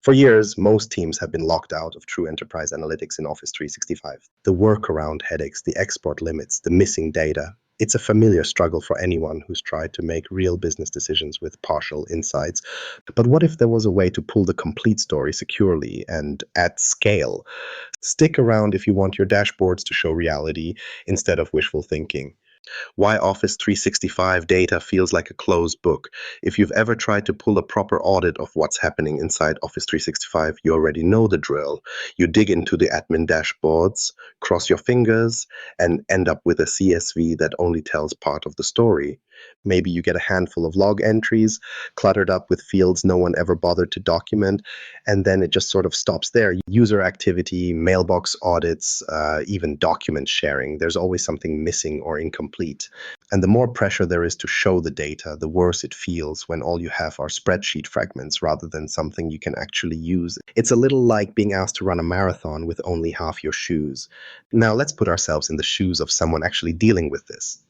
For years, most teams have been locked out of true enterprise analytics in Office 365. The workaround headaches, the export limits, the missing data. It's a familiar struggle for anyone who's tried to make real business decisions with partial insights. But what if there was a way to pull the complete story securely and at scale? Stick around if you want your dashboards to show reality instead of wishful thinking. Why Office 365 data feels like a closed book. If you've ever tried to pull a proper audit of what's happening inside Office 365, you already know the drill. You dig into the admin dashboards, cross your fingers, and end up with a CSV that only tells part of the story. Maybe you get a handful of log entries cluttered up with fields no one ever bothered to document, and then it just sort of stops there. User activity, mailbox audits, even document sharing. There's always something missing or incomplete. And the more pressure there is to show the data, the worse it feels when all you have are spreadsheet fragments rather than something you can actually use. It's a little like being asked to run a marathon with only half your shoes. Now let's put ourselves in the shoes of someone actually dealing with this.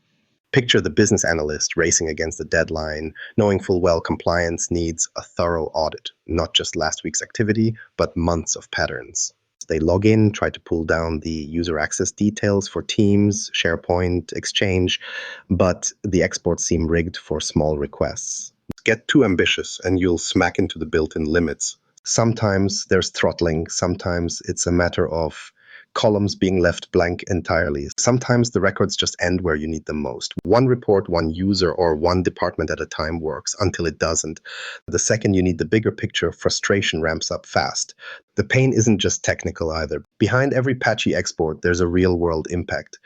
Picture the business analyst racing against the deadline, knowing full well compliance needs a thorough audit, not just last week's activity, but months of patterns. They log in, try to pull down the user access details for Teams, SharePoint, Exchange, but the exports seem rigged for small requests. Get too ambitious and you'll smack into the built-in limits. Sometimes there's throttling, sometimes it's a matter of columns being left blank entirely. Sometimes the records just end where you need them most. One report, one user, or one department at a time works until it doesn't. The second you need the bigger picture, frustration ramps up fast. The pain isn't just technical either. Behind every patchy export, there's a real-world impact.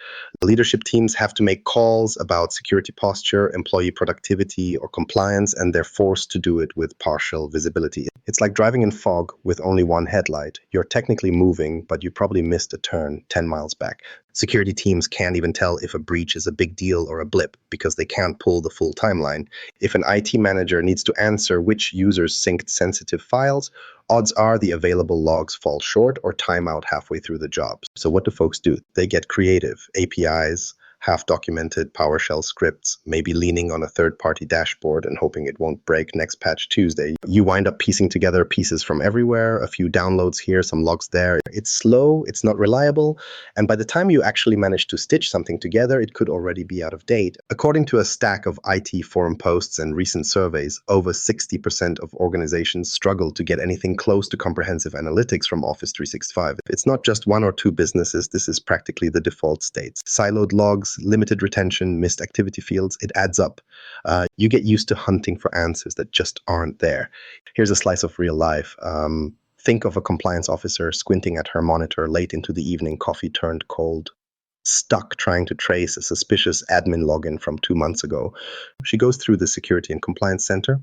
Leadership teams have to make calls about security posture, employee productivity, or compliance, and they're forced to do it with partial visibility. It's like driving in fog with only one headlight. You're technically moving, but you probably missed a turn 10 miles back. Security teams can't even tell if a breach is a big deal or a blip because they can't pull the full timeline. If an IT manager needs to answer which users synced sensitive files, odds are the available logs fall short or time out halfway through the job. So what do folks do? They get creative. APIs, half-documented PowerShell scripts, maybe leaning on a third-party dashboard and hoping it won't break next patch Tuesday. You wind up piecing together pieces from everywhere, a few downloads here, some logs there. It's slow, it's not reliable, and by the time you actually manage to stitch something together, it could already be out of date. According to a stack of IT forum posts and recent surveys, over 60% of organizations struggle to get anything close to comprehensive analytics from Office 365. It's not just one or two businesses, this is practically the default state. Siloed logs, limited retention, missed activity fields, it adds up. You get used to hunting for answers that just aren't there. Here's a slice of real life. Think of a compliance officer squinting at her monitor late into the evening, coffee turned cold, stuck trying to trace a suspicious admin login from 2 months ago. She goes through the Security and Compliance Center,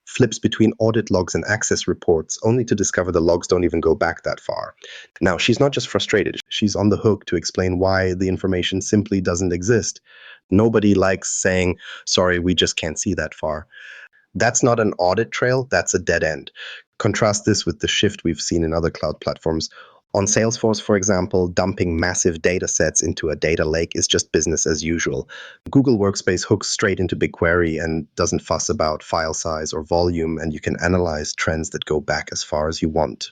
flips between audit logs and access reports, only to discover the logs don't even go back that far. Now, she's not just frustrated, she's on the hook to explain why the information simply doesn't exist. Nobody likes saying, sorry, we just can't see that far. That's not an audit trail, that's a dead end. Contrast this with the shift we've seen in other cloud platforms. On Salesforce, for example, dumping massive data sets into a data lake is just business as usual. Google Workspace hooks straight into BigQuery and doesn't fuss about file size or volume, and you can analyze trends that go back as far as you want.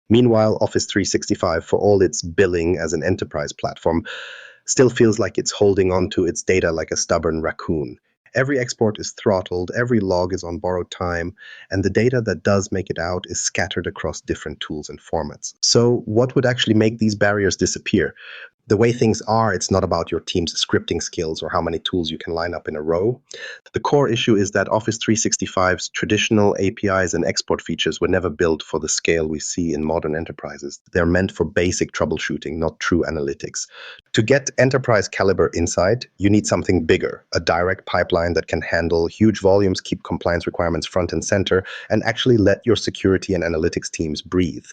Meanwhile, Office 365, for all its billing as an enterprise platform, still feels like it's holding on to its data like a stubborn raccoon. Every export is throttled, every log is on borrowed time, and the data that does make it out is scattered across different tools and formats. So what would actually make these barriers disappear? The way things are, it's not about your team's scripting skills or how many tools you can line up in a row. The core issue is that Office 365's traditional APIs and export features were never built for the scale we see in modern enterprises. They're meant for basic troubleshooting, not true analytics. To get enterprise caliber insight, you need something bigger, a direct pipeline that can handle huge volumes, keep compliance requirements front and center, and actually let your security and analytics teams breathe.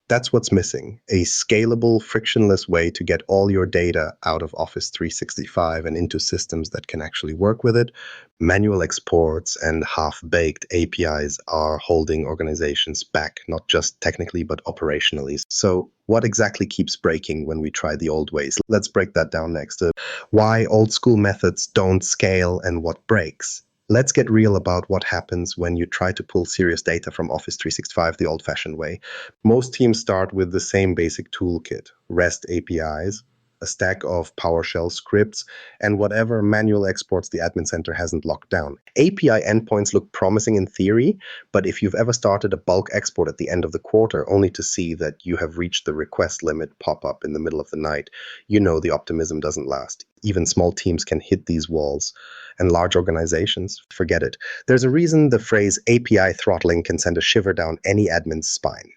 That's what's missing, a scalable, frictionless way to get all your data out of Office 365 and into systems that can actually work with it. Manual exports and half-baked APIs are holding organizations back, not just technically, but operationally. So what exactly keeps breaking when we try the old ways? Let's break that down next. Why old school methods don't scale and what breaks. Let's get real about what happens when you try to pull serious data from Office 365 the old-fashioned way. Most teams start with the same basic toolkit: REST APIs, a stack of PowerShell scripts, and whatever manual exports the admin center hasn't locked down. API endpoints look promising in theory, but if you've ever started a bulk export at the end of the quarter only to see that you have reached the request limit pop up in the middle of the night, you know the optimism doesn't last. Even small teams can hit these walls, and large organizations, forget it. There's a reason the phrase API throttling can send a shiver down any admin's spine.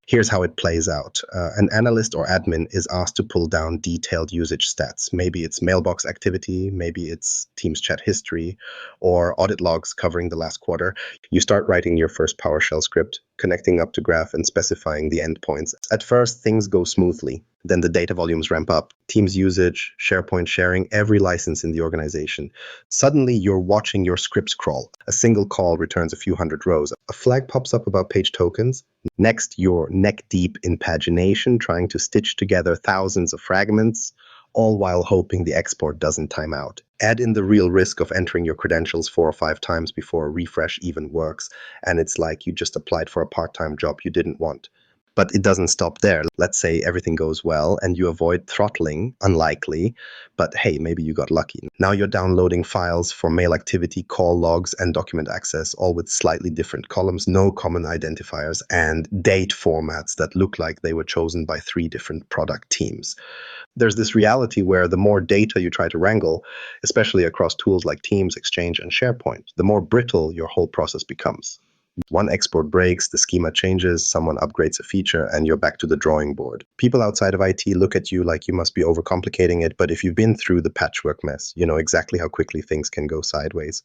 Here's how it plays out. An analyst or admin is asked to pull down detailed usage stats. Maybe it's mailbox activity, maybe it's Teams chat history, or audit logs covering the last quarter. You start writing your first PowerShell script, connecting up to Graph and specifying the endpoints. At first, things go smoothly. Then the data volumes ramp up. Teams usage, SharePoint sharing, every license in the organization. Suddenly, you're watching your scripts crawl. A single call returns a few hundred rows. A flag pops up about page tokens. Next, you're neck deep in pagination, trying to stitch together thousands of fragments, all while hoping the export doesn't time out. Add in the real risk of entering your credentials 4 or 5 times before a refresh even works, and it's like you just applied for a part-time job you didn't want. But it doesn't stop there. Let's say everything goes well and you avoid throttling, unlikely, but hey, maybe you got lucky. Now you're downloading files for mail activity, call logs, and document access, all with slightly different columns, no common identifiers, and date formats that look like they were chosen by 3 different product teams. There's this reality where the more data you try to wrangle, especially across tools like Teams, Exchange, and SharePoint, the more brittle your whole process becomes. One export breaks, the schema changes, someone upgrades a feature, and you're back to the drawing board. People outside of IT look at you like you must be overcomplicating it, but if you've been through the patchwork mess, you know exactly how quickly things can go sideways.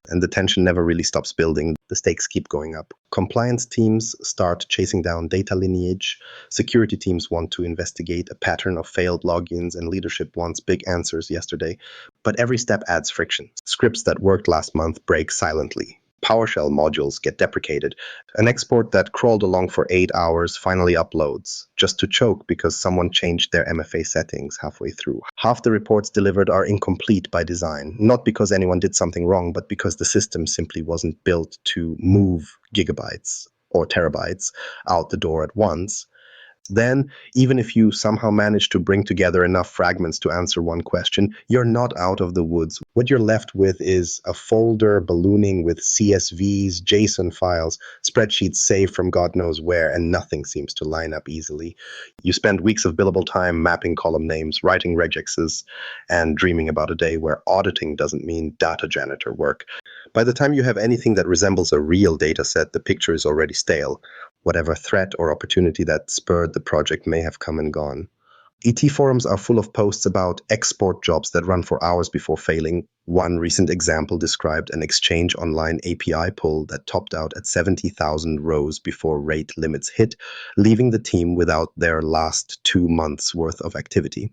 And the tension never really stops building. The stakes keep going up. Compliance teams start chasing down data lineage. Security teams want to investigate a pattern of failed logins, and leadership wants big answers yesterday. But every step adds friction. Scripts that worked last month break silently. PowerShell modules get deprecated. An export that crawled along for 8 hours finally uploads, just to choke because someone changed their MFA settings halfway through. Half the reports delivered are incomplete by design, not because anyone did something wrong, but because the system simply wasn't built to move gigabytes or terabytes out the door at once. Then, even if you somehow manage to bring together enough fragments to answer one question, you're not out of the woods. What you're left with is a folder ballooning with CSVs, JSON files, spreadsheets saved from God knows where, and nothing seems to line up easily. You spend weeks of billable time mapping column names, writing regexes, and dreaming about a day where auditing doesn't mean data janitor work. By the time you have anything that resembles a real data set, the picture is already stale. Whatever threat or opportunity that spurred the project may have come and gone. ET forums are full of posts about export jobs that run for hours before failing. One recent example described an Exchange Online API pull that topped out at 70,000 rows before rate limits hit, leaving the team without their last 2 months' worth of activity.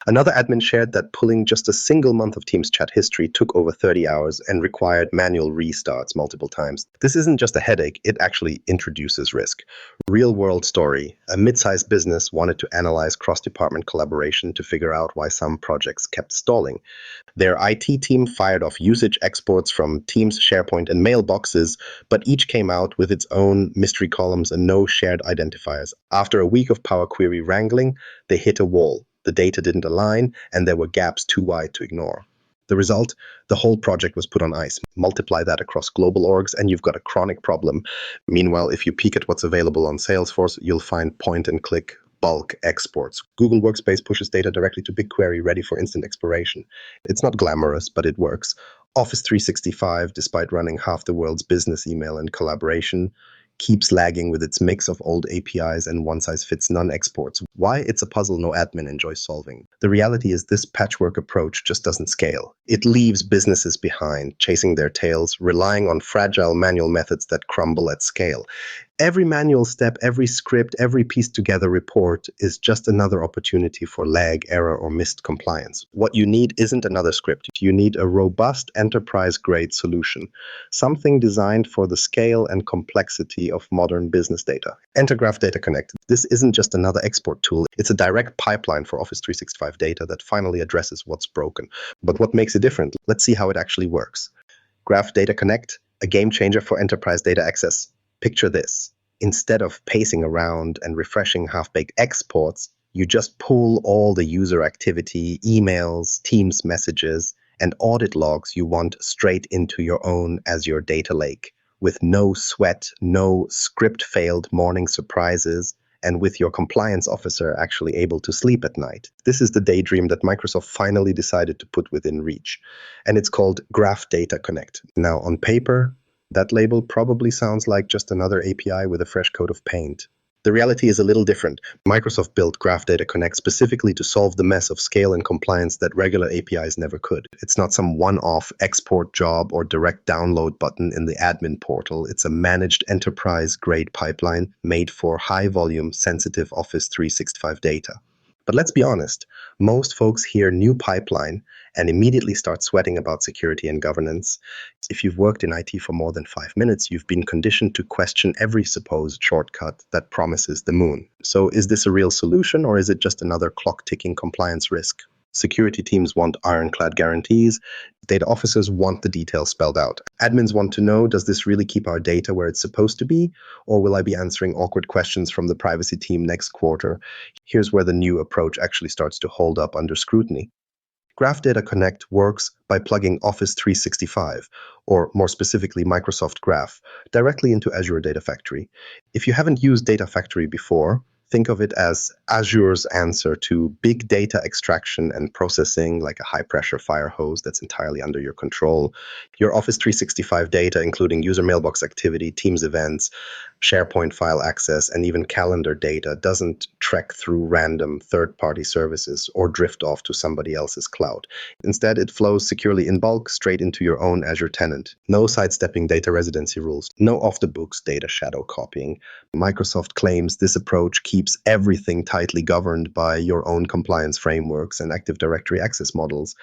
Another admin shared that pulling just a single month of Teams chat history took over 30 hours and required manual restarts multiple times. This isn't just a headache, it actually introduces risk. Real-world story. A mid-sized business wanted to analyze cross-department collaboration to figure out why some projects kept stalling. Their IT team fired off usage exports from Teams, SharePoint, and mailboxes, but each came out with its own mystery columns and no shared identifiers. After a week of Power Query wrangling, they hit a wall. The data didn't align, and there were gaps too wide to ignore. The result? The whole project was put on ice. Multiply that across global orgs, and you've got a chronic problem. Meanwhile, if you peek at what's available on Salesforce, you'll find point-and-click bulk exports. Google Workspace pushes data directly to BigQuery, ready for instant exploration. It's not glamorous, but it works. Office 365, despite running half the world's business email and collaboration, keeps lagging with its mix of old APIs and one-size-fits-none exports. Why? It's a puzzle no admin enjoys solving. The reality is this patchwork approach just doesn't scale. It leaves businesses behind, chasing their tails, relying on fragile manual methods that crumble at scale. Every manual step, every script, every pieced together report is just another opportunity for lag, error, or missed compliance. What you need isn't another script. You need a robust enterprise-grade solution, something designed for the scale and complexity of modern business data. Enter Graph Data Connect. This isn't just another export tool. It's a direct pipeline for Office 365 data that finally addresses what's broken. But what makes it different? Let's see how it actually works. Graph Data Connect, a game changer for enterprise data access. Picture this. Instead of pacing around and refreshing half-baked exports, you just pull all the user activity, emails, Teams messages, and audit logs you want straight into your own Azure data lake, with no sweat, no script-failed morning surprises, and with your compliance officer actually able to sleep at night. This is the daydream that Microsoft finally decided to put within reach, and it's called Graph Data Connect. Now, on paper, that label probably sounds like just another API with a fresh coat of paint. The reality is a little different. Microsoft built Graph Data Connect specifically to solve the mess of scale and compliance that regular APIs never could. It's not some one-off export job or direct download button in the admin portal. It's a managed enterprise-grade pipeline made for high-volume, sensitive Office 365 data. But let's be honest, most folks hear new pipeline and immediately start sweating about security and governance. If you've worked in IT for more than 5 minutes, you've been conditioned to question every supposed shortcut that promises the moon. So is this a real solution, or is it just another clock-ticking compliance risk? Security teams want ironclad guarantees. Data officers want the details spelled out. Admins want to know, does this really keep our data where it's supposed to be? Or will I be answering awkward questions from the privacy team next quarter? Here's where the new approach actually starts to hold up under scrutiny. Graph Data Connect works by plugging Office 365, or more specifically Microsoft Graph, directly into Azure Data Factory. If you haven't used Data Factory before, think of it as Azure's answer to big data extraction and processing, like a high-pressure fire hose that's entirely under your control. Your Office 365 data, including user mailbox activity, Teams events, SharePoint file access, and even calendar data, doesn't trek through random third-party services or drift off to somebody else's cloud. Instead, it flows securely in bulk straight into your own Azure tenant. No sidestepping data residency rules, no off-the-books data shadow copying. Microsoft claims this approach keeps everything tightly governed by your own compliance frameworks and Active Directory access models.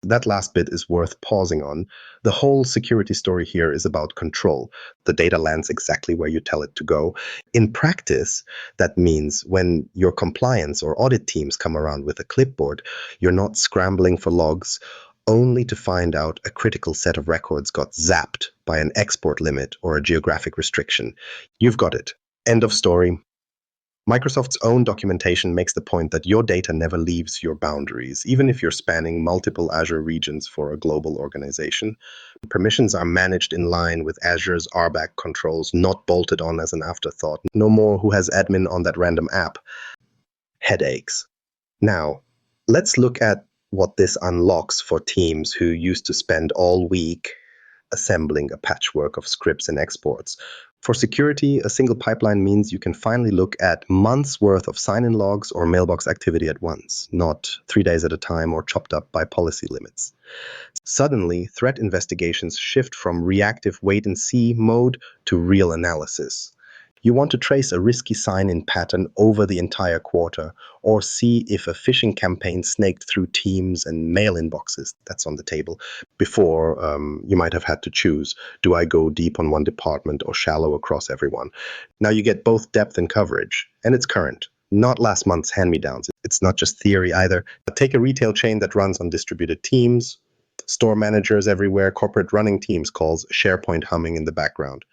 That last bit is worth pausing on. The whole security story here is about control. The data lands exactly where you tell it to go. In practice, that means when your compliance or audit teams come around with a clipboard, you're not scrambling for logs only to find out a critical set of records got zapped by an export limit or a geographic restriction. You've got it. End of story. Microsoft's own documentation makes the point that your data never leaves your boundaries, even if you're spanning multiple Azure regions for a global organization. Permissions are managed in line with Azure's RBAC controls, not bolted on as an afterthought. No more who has admin on that random app. Headaches. Now, let's look at what this unlocks for teams who used to spend all week assembling a patchwork of scripts and exports. For security, a single pipeline means you can finally look at months' worth of sign-in logs or mailbox activity at once, not 3 days at a time or chopped up by policy limits. Suddenly, threat investigations shift from reactive wait-and-see mode to real analysis. You want to trace a risky sign-in pattern over the entire quarter, or see if a phishing campaign snaked through Teams and mail inboxes. That's on the table. Before, you might have had to choose, do I go deep on one department or shallow across everyone? Now you get both depth and coverage, and it's current. Not last month's hand-me-downs. It's not just theory either. But take a retail chain that runs on distributed teams, store managers everywhere, corporate running teams calls, SharePoint humming in the background.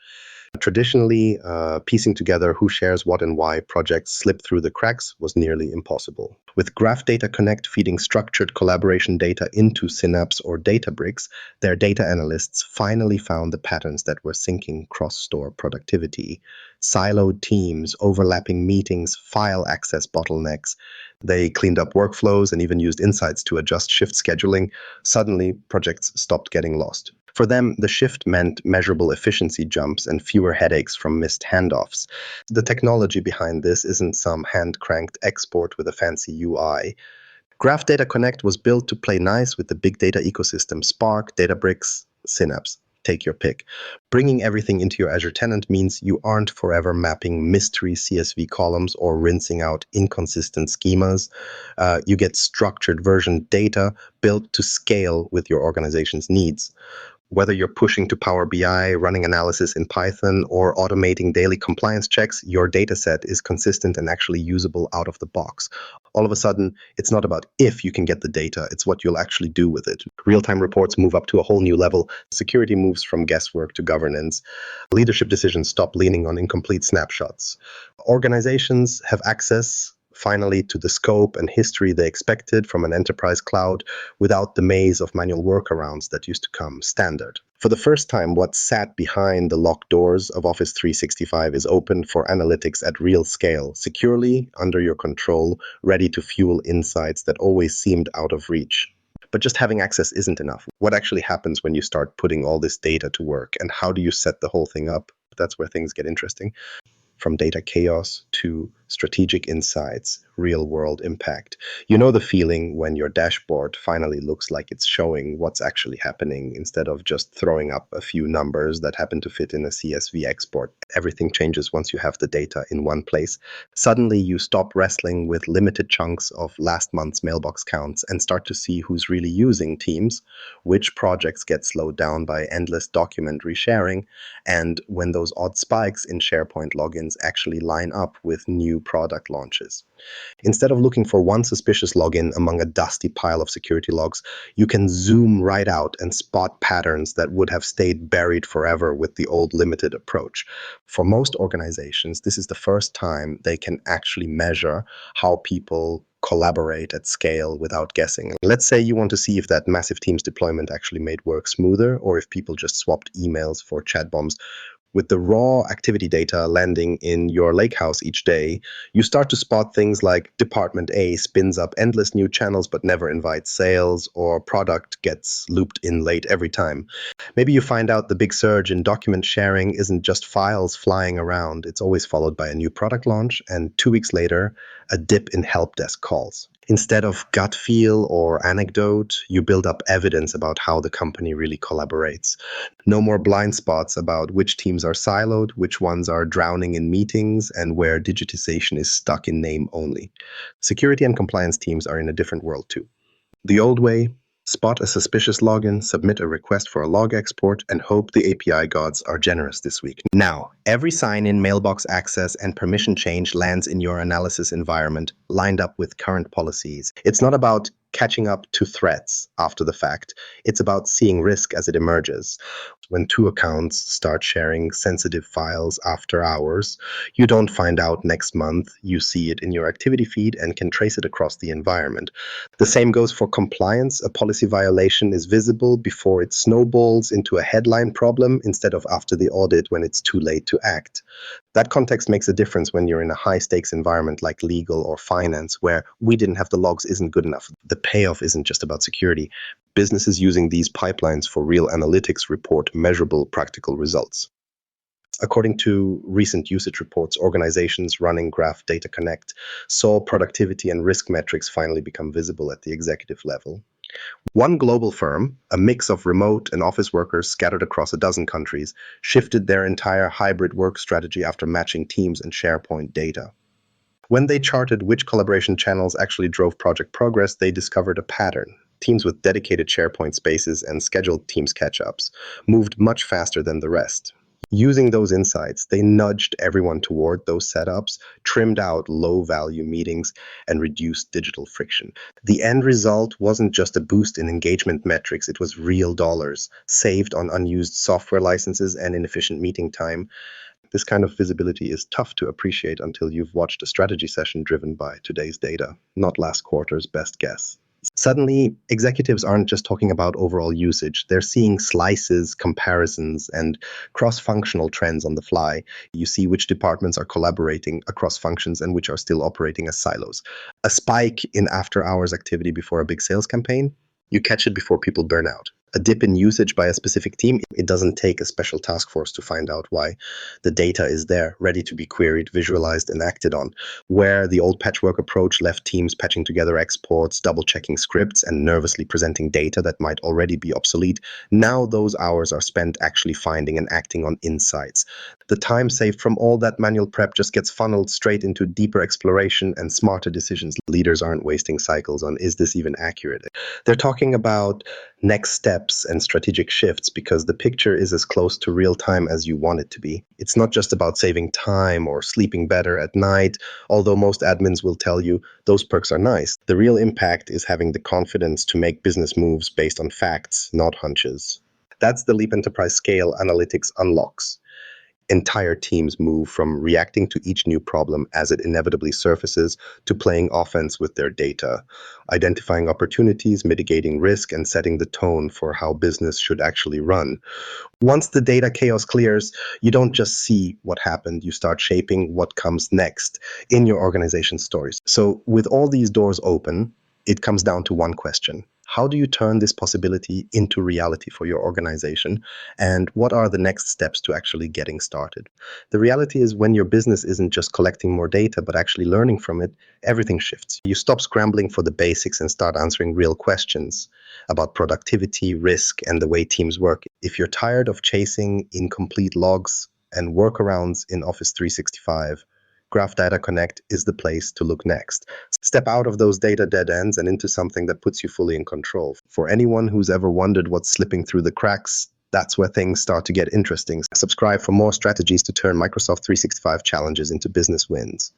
Traditionally, piecing together who shares what and why projects slip through the cracks was nearly impossible. With Graph Data Connect feeding structured collaboration data into Synapse or Databricks, their data analysts finally found the patterns that were sinking cross-store productivity. Siloed teams, overlapping meetings, file access bottlenecks. They cleaned up workflows and even used insights to adjust shift scheduling. Suddenly, projects stopped getting lost. For them, the shift meant measurable efficiency jumps and fewer headaches from missed handoffs. The technology behind this isn't some hand-cranked export with a fancy UI. Graph Data Connect was built to play nice with the big data ecosystem: Spark, Databricks, Synapse. Take your pick. Bringing everything into your Azure tenant means you aren't forever mapping mystery CSV columns or rinsing out inconsistent schemas. You get structured version data built to scale with your organization's needs. Whether you're pushing to Power BI, running analysis in Python, or automating daily compliance checks, your dataset is consistent and actually usable out of the box. All of a sudden, it's not about if you can get the data, it's what you'll actually do with it. Real-time reports move up to a whole new level. Security moves from guesswork to governance. Leadership decisions stop leaning on incomplete snapshots. Organizations have access finally to the scope and history they expected from an enterprise cloud without the maze of manual workarounds that used to come standard. For the first time, what sat behind the locked doors of Office 365 is open for analytics at real scale, securely under your control, ready to fuel insights that always seemed out of reach. But just having access isn't enough. What actually happens when you start putting all this data to work, and how do you set the whole thing up? That's where things get interesting. From data chaos to strategic insights, real-world impact. You know the feeling when your dashboard finally looks like it's showing what's actually happening instead of just throwing up a few numbers that happen to fit in a CSV export. Everything changes once you have the data in one place. Suddenly, you stop wrestling with limited chunks of last month's mailbox counts and start to see who's really using Teams, which projects get slowed down by endless document resharing, and when those odd spikes in SharePoint logins actually line up with new product launches. Instead of looking for one suspicious login among a dusty pile of security logs, you can zoom right out and spot patterns that would have stayed buried forever with the old limited approach. For most organizations, this is the first time they can actually measure how people collaborate at scale without guessing. Let's say you want to see if that massive Teams deployment actually made work smoother, or if people just swapped emails for chat bombs. With the raw activity data landing in your lakehouse each day, you start to spot things like Department A spins up endless new channels but never invites sales, or product gets looped in late every time. Maybe you find out the big surge in document sharing isn't just files flying around, it's always followed by a new product launch, and 2 weeks later, a dip in help desk calls. Instead of gut feel or anecdote, you build up evidence about how the company really collaborates. No more blind spots about which teams are siloed, which ones are drowning in meetings, and where digitization is stuck in name only. Security and compliance teams are in a different world too. The old way: spot a suspicious login, submit a request for a log export, and hope the API gods are generous this week. Now, every sign-in, mailbox access, and permission change lands in your analysis environment, lined up with current policies. It's not about catching up to threats after the fact. It's about seeing risk as it emerges. When 2 accounts start sharing sensitive files after hours, you don't find out next month. You see it in your activity feed and can trace it across the environment. The same goes for compliance. A policy violation is visible before it snowballs into a headline problem instead of after the audit when it's too late to act. That context makes a difference when you're in a high-stakes environment like legal or finance, where we didn't have the logs isn't good enough. The payoff isn't just about security. Businesses using these pipelines for real analytics report measurable, practical results. According to recent usage reports, organizations running Graph Data Connect saw productivity and risk metrics finally become visible at the executive level. One global firm, a mix of remote and office workers scattered across a dozen countries, shifted their entire hybrid work strategy after matching Teams and SharePoint data. When they charted which collaboration channels actually drove project progress, they discovered a pattern. Teams with dedicated SharePoint spaces and scheduled Teams catch-ups moved much faster than the rest. Using those insights, they nudged everyone toward those setups, trimmed out low-value meetings, and reduced digital friction. The end result wasn't just a boost in engagement metrics, it was real dollars, saved on unused software licenses and inefficient meeting time. This kind of visibility is tough to appreciate until you've watched a strategy session driven by today's data, not last quarter's best guess. Suddenly, executives aren't just talking about overall usage. They're seeing slices, comparisons, and cross-functional trends on the fly. You see which departments are collaborating across functions and which are still operating as silos. A spike in after-hours activity before a big sales campaign, you catch it before people burn out. A dip in usage by a specific team, it doesn't take a special task force to find out why. The data is there, ready to be queried, visualized, and acted on. Where the old patchwork approach left teams patching together exports, double-checking scripts, and nervously presenting data that might already be obsolete, now those hours are spent actually finding and acting on insights. The time saved from all that manual prep just gets funneled straight into deeper exploration and smarter decisions. Leaders aren't wasting cycles on, is this even accurate? They're talking about next steps steps and strategic shifts because the picture is as close to real time as you want it to be. It's not just about saving time or sleeping better at night, although most admins will tell you those perks are nice. The real impact is having the confidence to make business moves based on facts, not hunches. That's the Leap Enterprise Scale Analytics unlocks. Entire teams move from reacting to each new problem as it inevitably surfaces to playing offense with their data, identifying opportunities, mitigating risk, and setting the tone for how business should actually run. Once the data chaos clears, you don't just see what happened, you start shaping what comes next in your organization's stories. So, with all these doors open, it comes down to one question. How do you turn this possibility into reality for your organization? And what are the next steps to actually getting started? The reality is, when your business isn't just collecting more data, but actually learning from it, everything shifts. You stop scrambling for the basics and start answering real questions about productivity, risk, and the way teams work. If you're tired of chasing incomplete logs and workarounds in Office 365, Graph Data Connect is the place to look next. Step out of those data dead ends and into something that puts you fully in control. For anyone who's ever wondered what's slipping through the cracks, that's where things start to get interesting. Subscribe for more strategies to turn Microsoft 365 challenges into business wins.